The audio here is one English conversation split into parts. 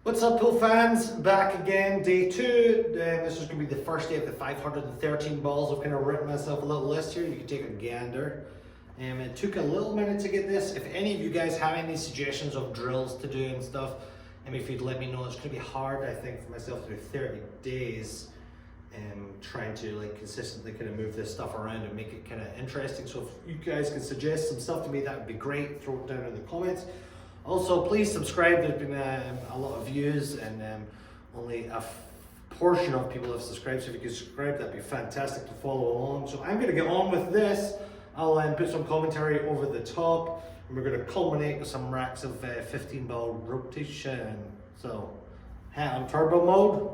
What's up, pool fans? Back again, day two. This is going to be the first day of the 513 balls. I've kind of written myself a little list here. You can take a gander. It took a little minute to get this. If any of you guys have any suggestions of drills to do and stuff, if you'd let me know. It's going to be hard, I think, for myself to do 30 days trying to consistently kind of move this stuff around and make it kind of interesting. So if you guys can suggest some stuff to me, that would be great. Throw it down in the comments. Also, please subscribe. There's been a lot of views and only a portion of people have subscribed. So if you could subscribe, that'd be fantastic to follow along. So I'm going to get on with this. I'll put some commentary over the top, and we're going to culminate with some racks of 15 ball rotation. So, hat on turbo mode.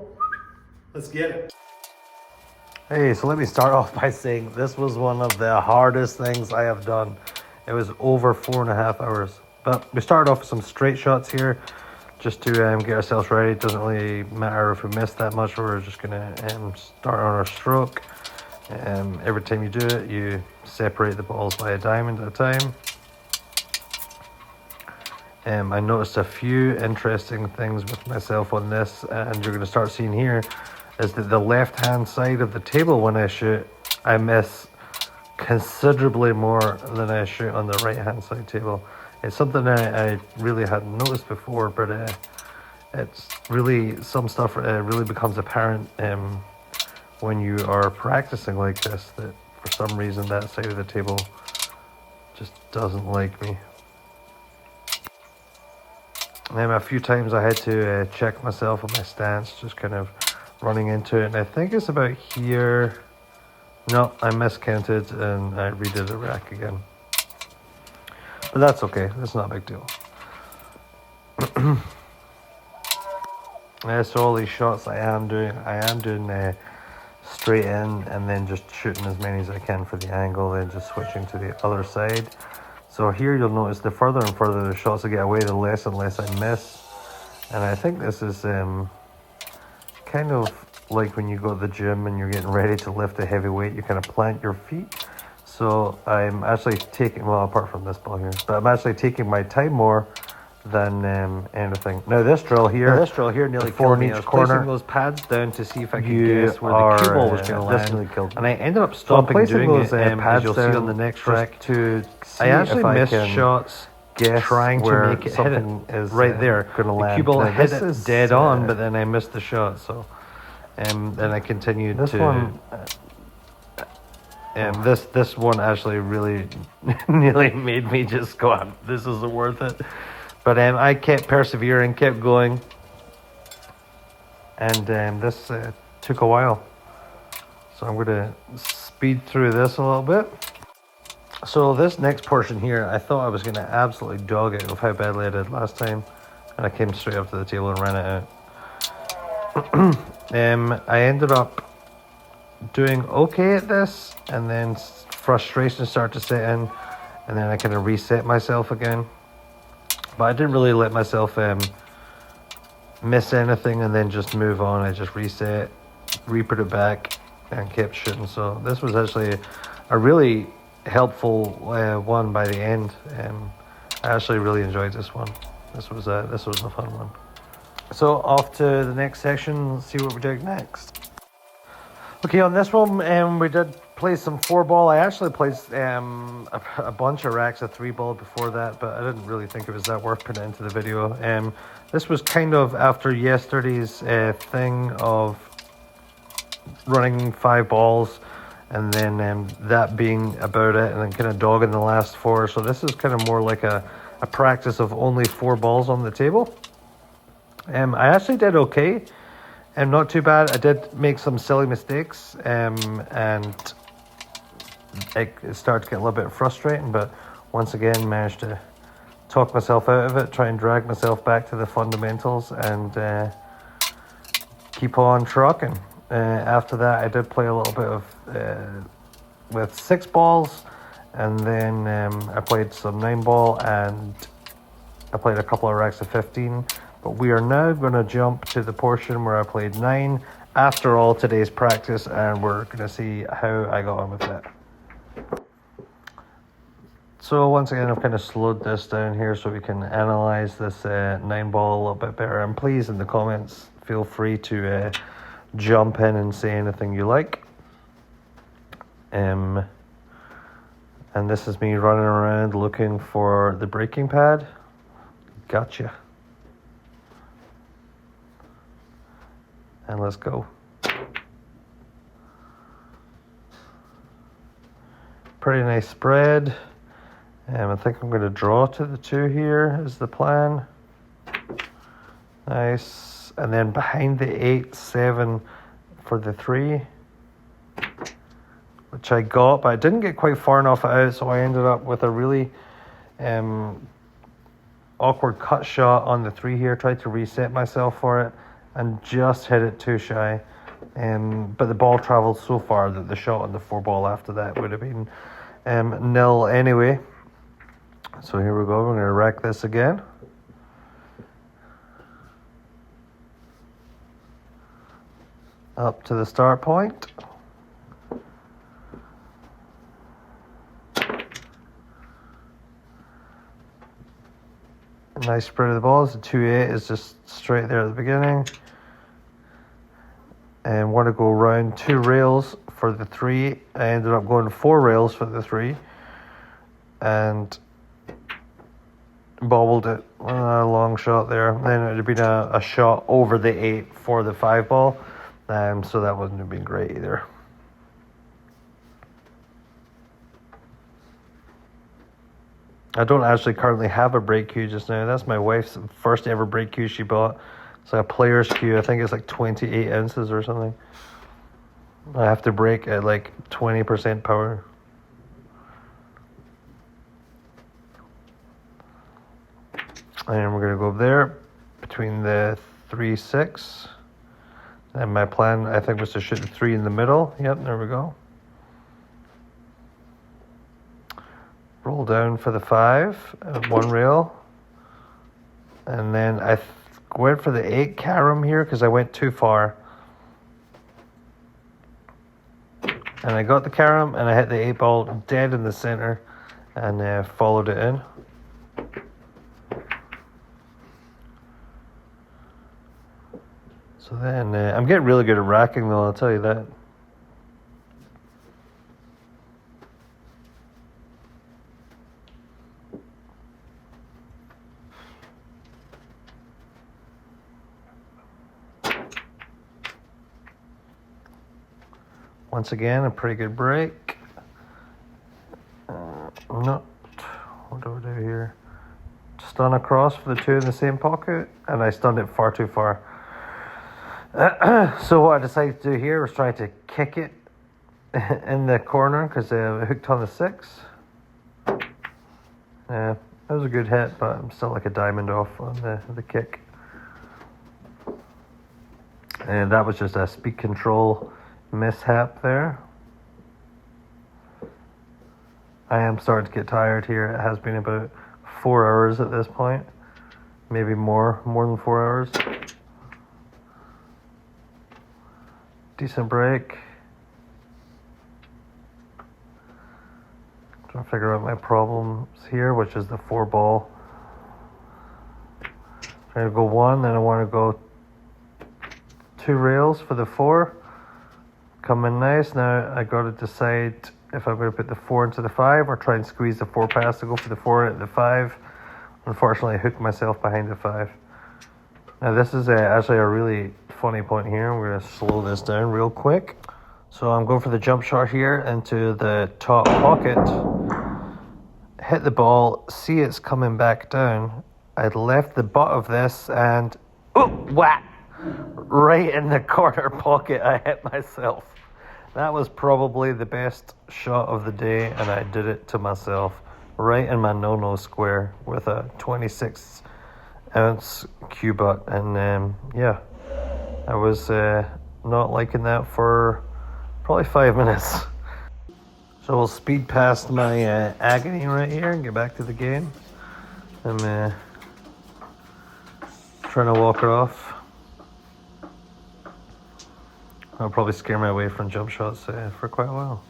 Let's get it. Hey, so let me start off by saying this was one of the hardest things I have done. It was over 4.5 hours. But we started off with some straight shots here just to get ourselves ready. It doesn't really matter if we miss that much. We're just going to start on our stroke. Every time you do it, you separate the balls by a diamond at a time. I noticed a few interesting things with myself on this, and you're going to start seeing here is that the left hand side of the table when I shoot, I miss considerably more than I shoot on the right hand side table. It's something I really hadn't noticed before, but it's really, some stuff really becomes apparent when you are practicing like this, that for some reason that side of the table just doesn't like me. A few times I had to check myself on my stance, just kind of running into it, and I think it's about here. No, I miscounted and I redid the rack again. But that's okay, that's not a big deal. So all these shots I am doing straight in and then just shooting as many as I can for the angle, then just switching to the other side. So here you'll notice the further and further the shots I get away, the less and less I miss. And I think this is kind of like when you go to the gym and you're getting ready to lift a heavy weight, you kind of plant your feet. So I'm actually taking, well, apart from this ball here, but I'm actually taking my time more than anything. Now this drill here nearly killed me. I was placing those pads down to see if I could guess where the cue ball was going to land. Nearly killed me. And I ended up stopping doing those pads, as you'll see on the next rack. To I actually missed shots trying to make it hit it is right there. The cue ball hit it dead on, but then I missed the shot. So then I continued this one. This one actually really nearly made me just go, this isn't worth it. But I kept persevering, kept going. And this took a while. So I'm going to speed through this a little bit. So this next portion here, I thought I was going to absolutely dog it with how badly I did last time. And I came straight up to the table and ran it out. I ended up doing okay at this, and then frustration started to set in, and then I kind of reset myself again. But I didn't really let myself miss anything and then just move on. I just reset, re-put it back, and kept shooting. So this was actually a really helpful one by the end. I actually really enjoyed this one. This was a fun one. So off to the next section. Let's see what we're doing next. Okay, on this one, we did play some 4-ball. I actually played a bunch of racks of 3-ball before that, but I didn't really think it was that worth putting into the video. This was kind of after yesterday's thing of running 5 balls, and then that being about it, and then kind of dogging the last 4. So this is kind of more like a practice of only 4 balls on the table. I actually did okay. Not too bad. I did make some silly mistakes, and it started to get a little bit frustrating, but once again managed to talk myself out of it, try and drag myself back to the fundamentals, and keep on trucking. After that, I did play a little bit of with 6 balls, and then I played some 9-ball, and I played a couple of racks of 15. But we are now going to jump to the portion where I played 9 after all today's practice, and we're going to see how I got on with that. So once again, I've kind of slowed this down here so we can analyze this 9 ball a little bit better. And please, in the comments, feel free to jump in and say anything you like. And this is me running around looking for the braking pad. Gotcha. And let's go. Pretty nice spread. I think I'm going to draw to the 2 here is the plan. Nice. And then behind the 8-7 for the 3. Which I got, but I didn't get quite far enough out, so I ended up with a really awkward cut shot on the 3 here. Tried to reset myself for it and just hit it too shy. But the ball traveled so far that the shot on the 4 ball after that would have been nil anyway. So here we go, we're going to rack this again. Up to the start point. Nice spread of the balls. The 2-8 is just straight there at the beginning. And want to go around 2 rails for the 3. I ended up going 4 rails for the 3. And bobbled it. A long shot there. Then it would have been a shot over the 8 for the 5 ball. So that wouldn't have been great either. I don't actually currently have a break cue just now. That's my wife's first ever break cue she bought. It's a player's cue. I think it's like 28 ounces or something. I have to break at like 20% power. And we're going to go there between the 3-6. And my plan, I think, was to shoot the 3 in the middle. Yep, there we go. Roll down for the 5, 1 rail. And then I went for the 8 carom here because I went too far. And I got the carom and I hit the 8 ball dead in the center and followed it in. So then, I'm getting really good at racking though, I'll tell you that. Once again, a pretty good break. What do we do here? Stun across for the 2 in the same pocket, and I stunned it far too far. So what I decided to do here was try to kick it in the corner because I hooked on the 6. That was a good hit, but I'm still like a diamond off on the kick. And that was just a speed control mishap there. I am starting to get tired here. It has been about 4 hours at this point. Maybe more than 4 hours. Decent break. Trying to figure out my problems here, which is the 4 ball. Trying to go 1, then I want to go 2 rails for the 4. Coming nice. Now I got to decide if I'm going to put the 4 into the 5 or try and squeeze the 4 past to go for the 4 into the 5. Unfortunately, I hooked myself behind the 5. Now this is actually a really funny point here. We're going to slow this down real quick. So I'm going for the jump shot here into the top pocket. Hit the ball, see it's coming back down. I'd left the butt of this and whack! Right in the corner pocket I hit myself. That was probably the best shot of the day, and I did it to myself. Right in my no-no square with a 26 ounce cue butt. And yeah, I was not liking that for probably 5 minutes. So we'll speed past my agony right here and get back to the game. I'm trying to walk it off. I'll probably scare my way from jump shots for quite a while.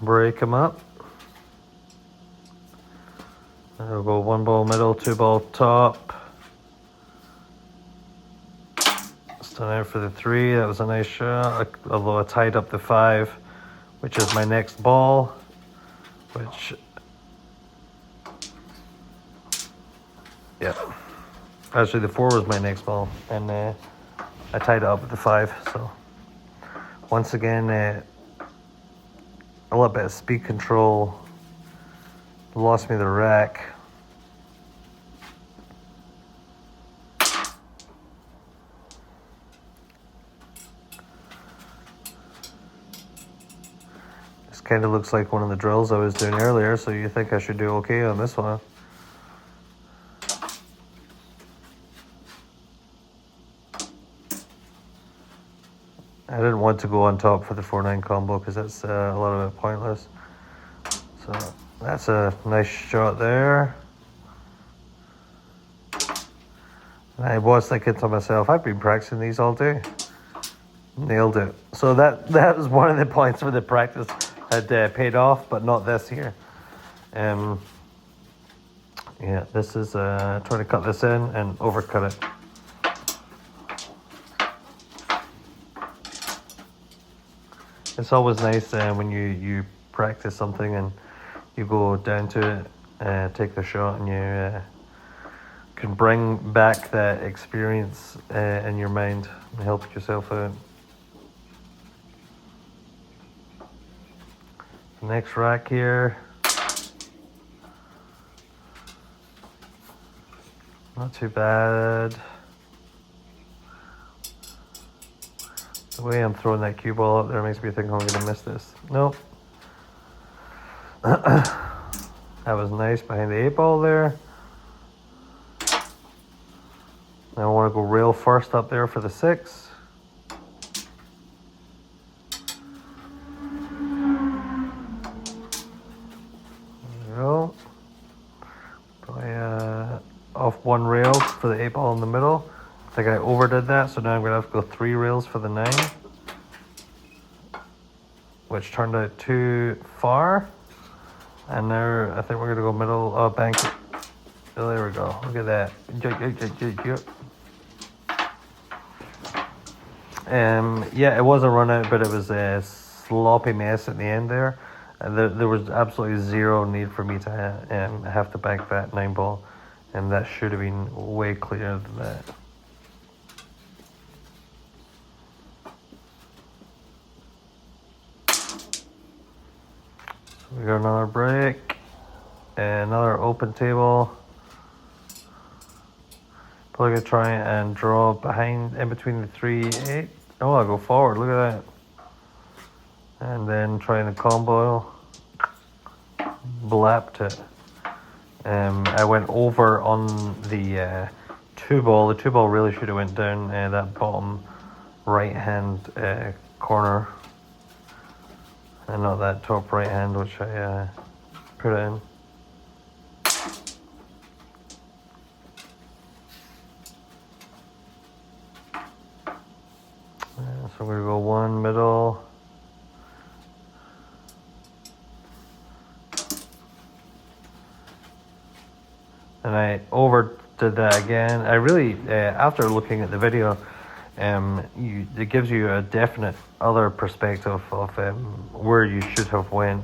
break them up. I'll go 1 ball middle, 2 ball top. Still out for the 3. That was a nice shot. Although I tied up the 5, which is my next ball. Which, yeah. Actually, the 4 was my next ball, and I tied it up with the 5. So once again, a little bit of speed control lost me the rack. This kind of looks like one of the drills I was doing earlier, so you think I should do okay on this one. I didn't want to go on top for the 4-9 combo because that's a little bit pointless. So that's a nice shot there. And I was thinking to myself, I've been practicing these all day. Nailed it. So that was one of the points where the practice had paid off, but not this here. Yeah, this is trying to cut this in and overcut it. It's always nice when you practice something and you go down to it, take the shot, and you can bring back that experience in your mind and help yourself out. Next rack here. Not too bad. The way I'm throwing that cue ball up there makes me think I'm going to miss this. Nope. That was nice behind the 8 ball there. Now I want to go rail first up there for the 6. There we go. Probably off 1 rail for the 8 ball in the middle. I think I overdid that, so now I'm going to have to go 3 rails for the 9. Which turned out too far. And now I think we're going to go middle. Oh, bank. Oh, there we go. Look at that. Yeah, it was a run out, but it was a sloppy mess at the end there. And there was absolutely zero need for me to have to bank that 9 ball. And that should have been way clearer than that. We got another break, another open table. Probably gonna try and draw behind, in between the 3, 8. Oh, I'll go forward, look at that. And then trying the combo. Blapped it. I went over on the 2 ball. The 2 ball really should have went down that bottom right hand corner. And not that top right hand, which I put in. So I'm going to go 1 middle. And I overdid that again. I really, after looking at the video, it gives you a definite other perspective of where you should have went,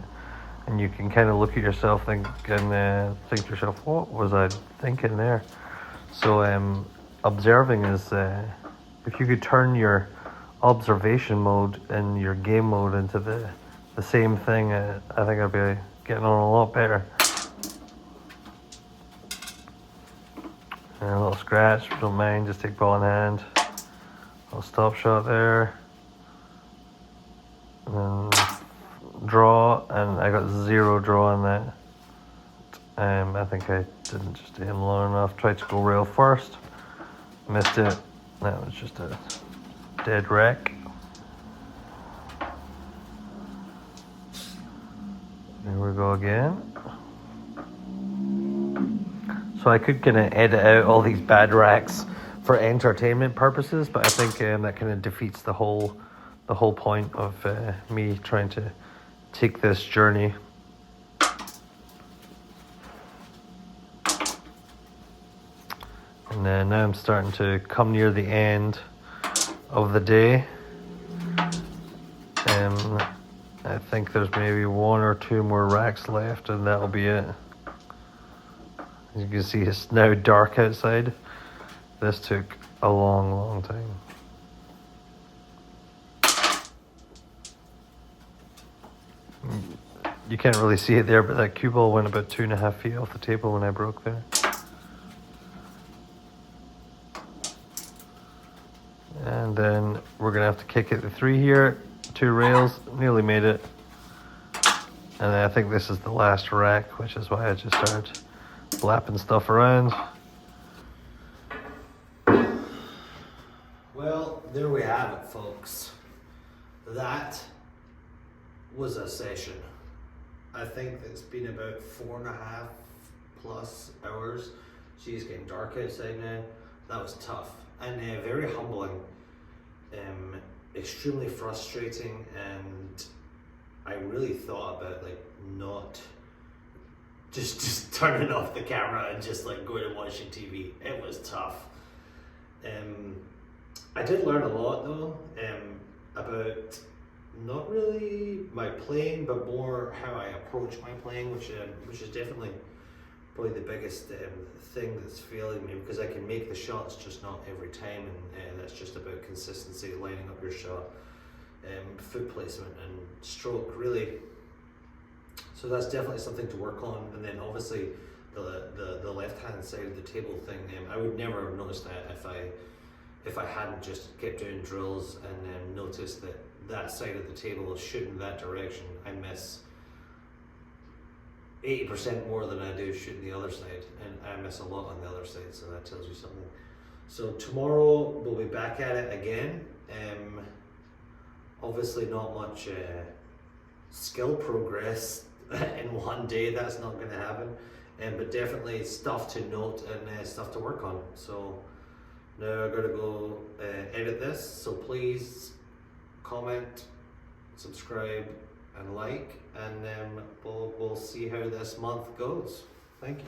and you can kind of look at yourself think to yourself, what was I thinking there? So observing is if you could turn your observation mode and your game mode into the same thing, I think I'd be getting on a lot better. And a little scratch, don't mind, just take ball in hand. Little stop shot there. And then draw, and I got 0 draw on that. I think I didn't just aim low enough. Tried to go rail first. Missed it. That was just a dead wreck. There we go again. So I could kind of edit out all these bad racks for entertainment purposes, but I think that kind of defeats the whole point of me trying to take this journey. And then now I'm starting to come near the end of the day. I think there's maybe 1 or 2 more racks left, and that'll be it. As you can see, it's now dark outside. This took a long time. You can't really see it there, but that cue ball went about 2.5 feet off the table when I broke there. And then we're gonna have to kick it to 3 here, 2 rails, nearly made it. And then I think this is the last rack, which is why I just started flapping stuff around. Well, there we have it, folks. That was a session. I think it's been about 4.5 plus hours. She's getting dark outside now. That was tough and very humbling, extremely frustrating, and I really thought about like not just turning off the camera and just like going and watching TV. It was tough. I did learn a lot though, about not really my playing, but more how I approach my playing, which is definitely probably the biggest thing that's failing me, because I can make the shots, just not every time, and that's just about consistency, lining up your shot, foot placement and stroke really. So that's definitely something to work on. And then obviously the left hand side of the table thing, I would never have noticed that if I hadn't just kept doing drills and noticed that side of the table is shooting that direction. I miss 80% more than I do shooting the other side, and I miss a lot on the other side, so that tells you something. So tomorrow we'll be back at it again. Obviously not much skill progress in one day, that's not going to happen, but definitely stuff to note and stuff to work on. So now I've got to go edit this, so please comment, subscribe and like, and we'll see how this month goes. Thank you.